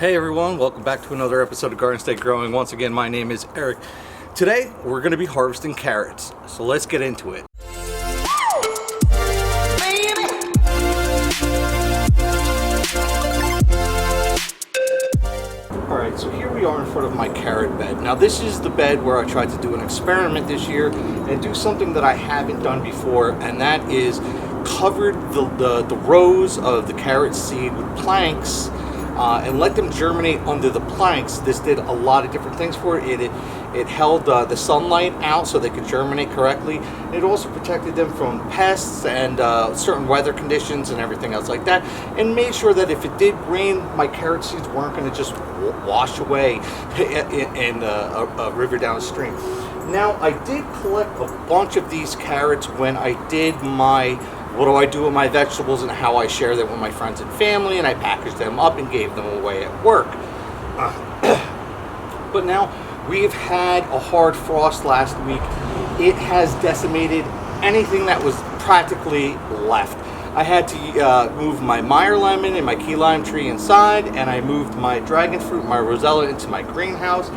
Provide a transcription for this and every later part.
Hey everyone, welcome back to another episode of Garden State Growing. Once again, my name is Eric. Today, we're going to be harvesting carrots, so let's get into it. Alright, so here we are in front of my carrot bed. Now this is the bed where I tried to do an experiment this year and do something that I haven't done before, and that is covered the rows of the carrot seed with planks and let them germinate under the planks. This did a lot of different things for it. It held the sunlight out so they could germinate correctly. It also protected them from pests and certain weather conditions and everything else like that, and made sure that if it did rain, my carrot seeds weren't going to just wash away in a river downstream. Now, I did collect a bunch of these carrots when I did my what do I do with my vegetables and how I share them with my friends and family, and I packaged them up and gave them away at work. But now we've had a hard frost last week. It has decimated anything that was practically left. I had to move my Meyer lemon and my key lime tree inside, and I moved my dragon fruit, my rosella, into my greenhouse.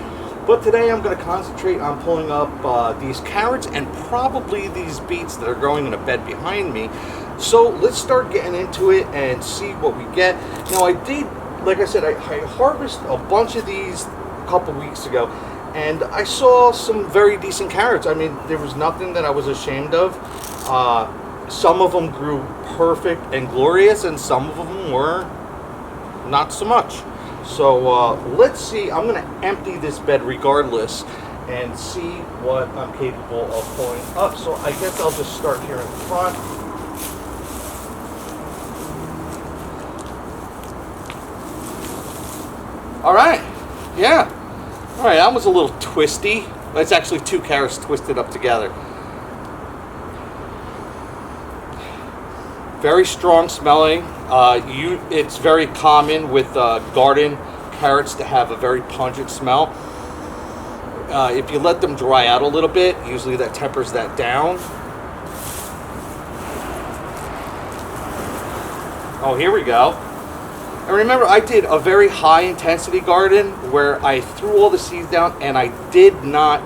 But today I'm going to concentrate on pulling up these carrots and probably these beets that are growing in a bed behind me. So let's start getting into it and see what we get. Now I did, like I said, I harvested a bunch of these a couple weeks ago, and I saw some very decent carrots. I mean, there was nothing that I was ashamed of. Some of them grew perfect and glorious, and some of them were not so much. So let's see. I'm going to empty this bed regardless and see what I'm capable of pulling up. So I guess I'll just start here in front. All right. Yeah. All right. That was a little twisty. That's actually two carrots twisted up together. Very strong smelling. It's very common with garden carrots to have a very pungent smell. If you let them dry out a little bit, usually that tempers that down. Oh, here we go. And remember, I did a very high intensity garden where I threw all the seeds down and I did not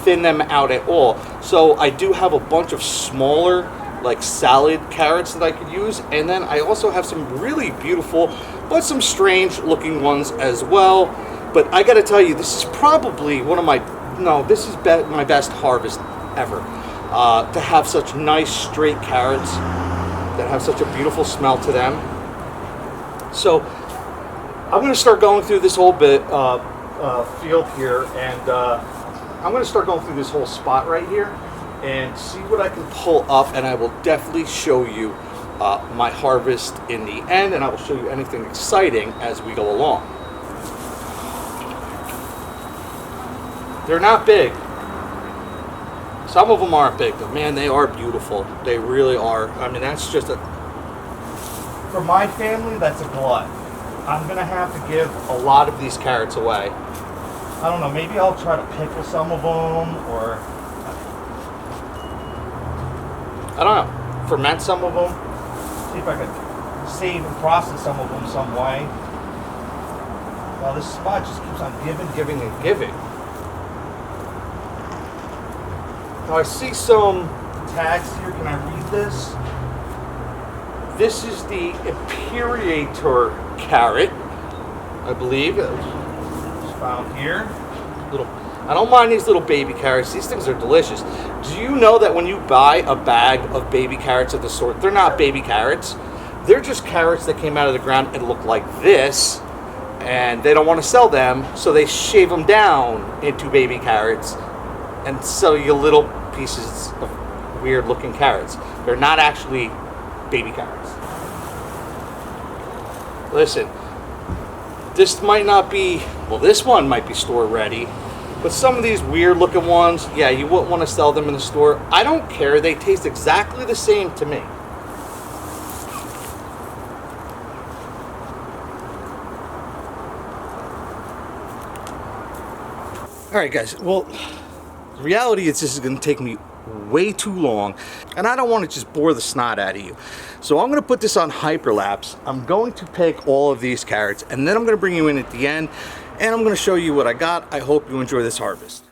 thin them out at all. So I do have a bunch of smaller, like salad carrots that I could use, and then I also have some really beautiful but some strange looking ones as well. But I gotta tell you, this is probably one of my my best harvest ever, to have such nice straight carrots that have such a beautiful smell to them. So I'm going to start going through this whole field here, and I'm going to start going through this whole spot right here and see what I can pull up, and I will definitely show you my harvest in the end, and I will show you anything exciting as we go along. They're not big. Some of them aren't big, but man, they are beautiful. They really are. I mean, that's just for my family, that's a glut. I'm gonna have to give a lot of these carrots away. I don't know, maybe I'll try to pickle some of them, or I don't know, ferment some of them, see if I can save and process some of them some way. Well, this spot just keeps on giving and giving. Now I see some tags here. Can I read this? This is the Imperator carrot, I believe. It's found here. I don't mind these little baby carrots. These things are delicious. Do you know that when you buy a bag of baby carrots at the store, they're not baby carrots. They're just carrots that came out of the ground and look like this, and they don't want to sell them, so they shave them down into baby carrots and sell you little pieces of weird looking carrots. They're not actually baby carrots. Listen, this might not be, well, this one might be store ready, but some of these weird looking ones, yeah, you wouldn't want to sell them in the store. I don't care. They taste exactly the same to me. All right, guys. Well, the reality is this is going to take me way too long, and I don't want to just bore the snot out of you. So I'm going to put this on hyperlapse. I'm going to pick all of these carrots, and then I'm going to bring you in at the end, and I'm going to show you what I got. I hope you enjoy this harvest.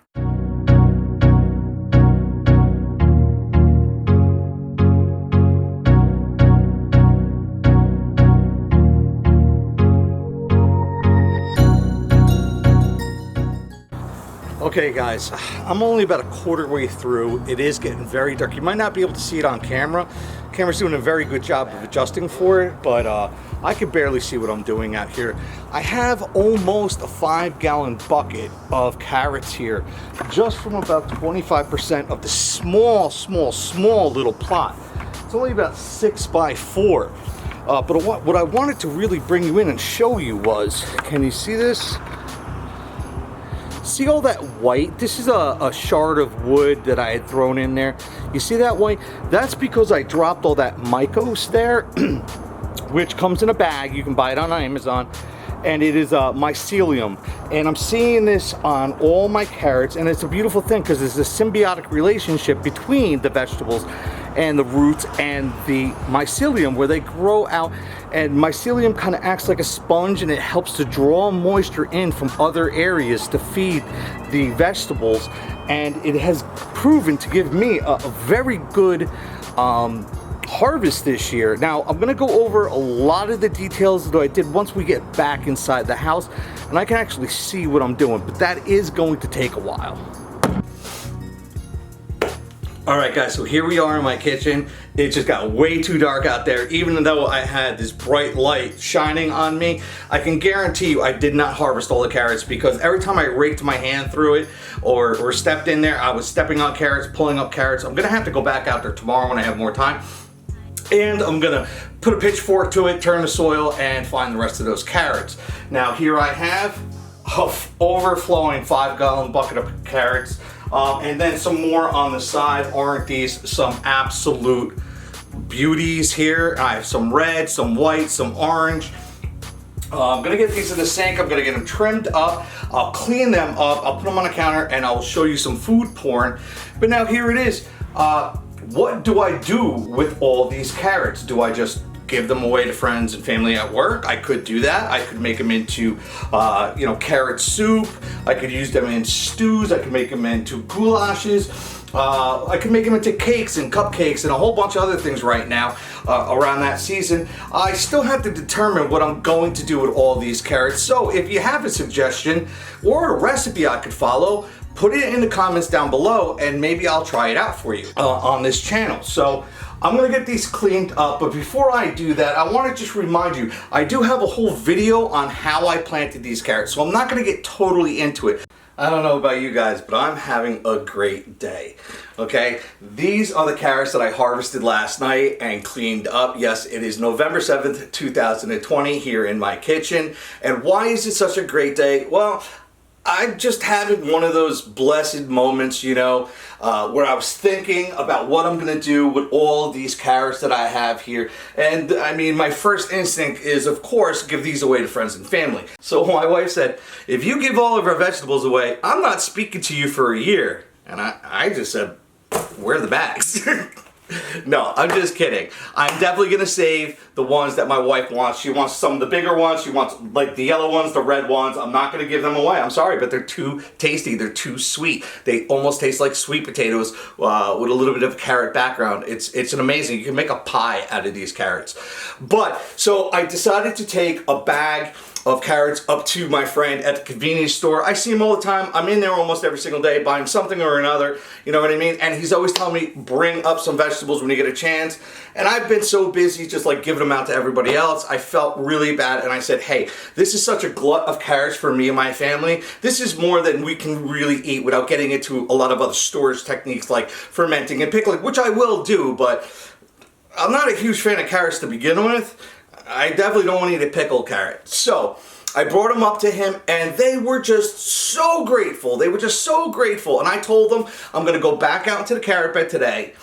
Okay guys, I'm only about a quarter way through. It is getting very dark. You might not be able to see it on camera. Camera's doing a very good job of adjusting for it, but I can barely see what I'm doing out here. I have almost a 5-gallon bucket of carrots here, just from about 25% of the small little plot. It's only about 6 by 4. But what I wanted to really bring you in and show you was, can you see this? See all that white? This is a shard of wood that I had thrown in there. You see that white? That's because I dropped all that mycos there, which comes in a bag. You can buy it on Amazon. And it is mycelium. And I'm seeing this on all my carrots, and it's a beautiful thing because there's a symbiotic relationship between the vegetables and the roots and the mycelium, where they grow out, and mycelium kind of acts like a sponge, and it helps to draw moisture in from other areas to feed the vegetables, and it has proven to give me a very good harvest this year. Now I'm gonna go over a lot of the details that I did once we get back inside the house and I can actually see what I'm doing, but that is going to take a while. Alright guys, so here we are in my kitchen. It just got way too dark out there. Even though I had this bright light shining on me, I can guarantee you I did not harvest all the carrots, because every time I raked my hand through it or stepped in there, I was stepping on carrots, pulling up carrots. I'm gonna have to go back out there tomorrow when I have more time. And I'm gonna put a pitchfork to it, turn the soil, and find the rest of those carrots. Now here I have an overflowing 5-gallon bucket of carrots, and then some more on the side. Aren't these some absolute beauties here? I have some red, some white, some orange. I'm gonna get these in the sink. I'm gonna get them trimmed up. I'll clean them up. I'll put them on the counter, and I'll show you some food porn. But now here it is. What do I do with all these carrots? Do I just give them away to friends and family at work? I could do that. I could make them into, carrot soup. I could use them in stews. I could make them into goulashes. I could make them into cakes and cupcakes and a whole bunch of other things right now around that season. I still have to determine what I'm going to do with all these carrots. So if you have a suggestion or a recipe I could follow, put it in the comments down below and maybe I'll try it out for you on this channel. So I'm gonna get these cleaned up, but before I do that, I wanna just remind you, I do have a whole video on how I planted these carrots, so I'm not gonna get totally into it. I don't know about you guys, but I'm having a great day, okay? These are the carrots that I harvested last night and cleaned up. Yes, it is November 7th, 2020 here in my kitchen. And why is it such a great day? Well, I'm just having one of those blessed moments, where I was thinking about what I'm gonna do with all of these carrots that I have here. And I mean, my first instinct is, of course, give these away to friends and family. So my wife said, if you give all of our vegetables away, I'm not speaking to you for a year. And I just said, where are the bags? No, I'm just kidding. I'm definitely gonna save the ones that my wife wants. She wants some of the bigger ones. She wants like the yellow ones, the red ones. I'm not gonna give them away. I'm sorry, but they're too tasty. They're too sweet. They almost taste like sweet potatoes with a little bit of carrot background. It's an amazing. You can make a pie out of these carrots. But so I decided to take a bag of carrots up to my friend at the convenience store. I see him all the time. I'm in there almost every single day buying something or another, you know what I mean? And he's always telling me, bring up some vegetables when you get a chance. And I've been so busy just like giving them out to everybody else. I felt really bad and I said, hey, this is such a glut of carrots for me and my family. This is more than we can really eat without getting into a lot of other storage techniques like fermenting and pickling, which I will do, but I'm not a huge fan of carrots to begin with. I definitely don't want to eat a pickled carrot. So I brought them up to him and they were just so grateful. They were just so grateful. And I told them I'm going to go back out into the carrot bed today.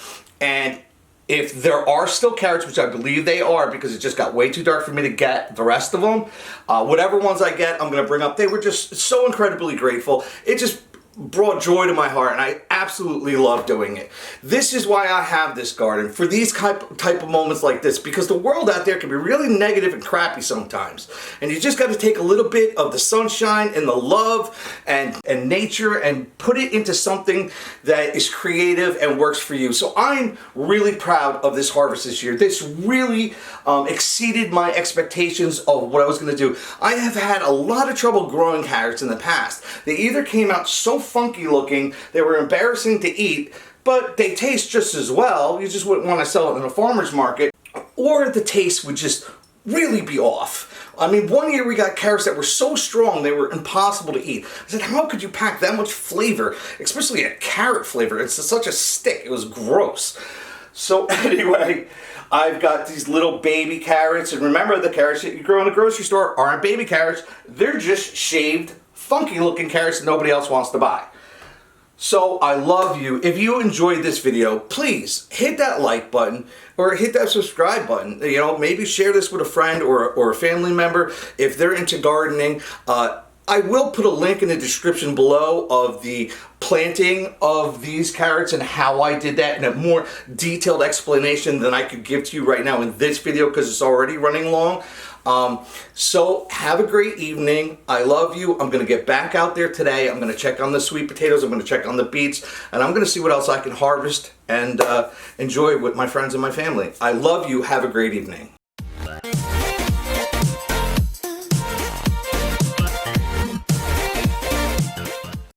And if there are still carrots, which I believe they are because it just got way too dark for me to get the rest of them, whatever ones I get, I'm going to bring up. They were just so incredibly grateful. It just brought joy to my heart, and I absolutely love doing it. This is why I have this garden, for these type of moments like this, because the world out there can be really negative and crappy sometimes. And you just got to take a little bit of the sunshine and the love and nature and put it into something that is creative and works for you. So I'm really proud of this harvest this year. This really exceeded my expectations of what I was going to do. I have had a lot of trouble growing carrots in the past. They either came out so funky looking, they were embarrassing to eat, but they taste just as well. You just wouldn't want to sell it in a farmer's market, or the taste would just really be off. I mean, one year we got carrots that were so strong they were impossible to eat. I said, how could you pack that much flavor, especially a carrot flavor? It's such a stick. It was gross. So anyway, I've got these little baby carrots, and remember, the carrots that you grow in the grocery store aren't baby carrots. They're just shaved, funky looking carrots that nobody else wants to buy. So I love you. If you enjoyed this video, please hit that like button or hit that subscribe button. You know, maybe share this with a friend or a family member if they're into gardening. I will put a link in the description below of the planting of these carrots and how I did that in a more detailed explanation than I could give to you right now in this video because it's already running long. So have a great evening. I love you. I'm going to get back out there today. I'm going to check on the sweet potatoes. I'm going to check on the beets, and I'm going to see what else I can harvest and enjoy with my friends and my family. I love you. Have a great evening.